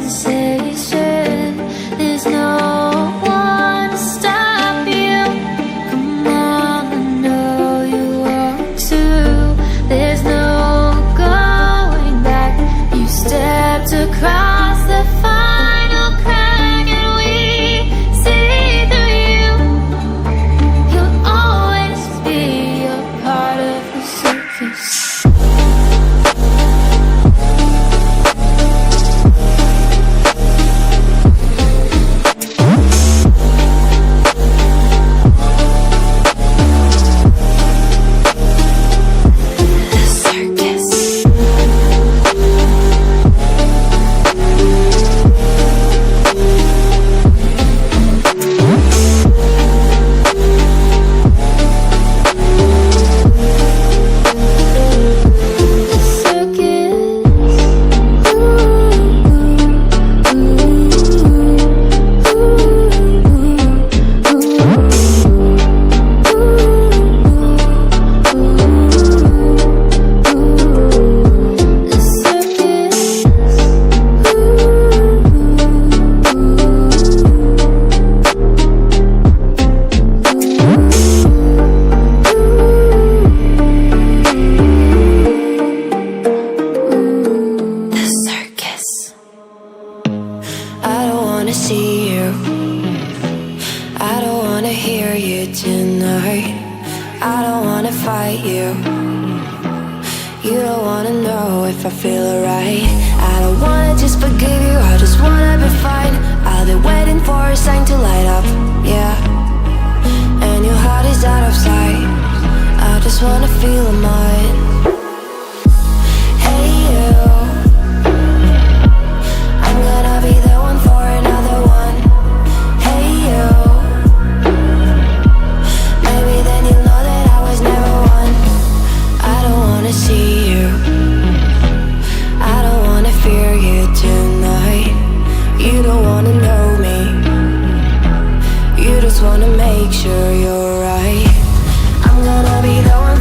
sensation. There's no one to stop you. Come on, I know you want to. There's no going back. You stepped across the final crack and we see through you. You'll always be a part of the circus. See you. I don't wanna hear you tonight. I don't wanna fight you. You don't wanna know if I feel alright. I don't wanna just forgive you, I just wanna be fine. I'll be waiting for a sign to light up, yeah. And your heart is out of sight. I just wanna feel mine. Hey you, I'm gonna be the one for another one. Hey you, maybe then you'll know that I was never one. I don't wanna see you, I don't wanna fear you tonight. You don't wanna know me, you just wanna make sure you're right. I'm gonna be the one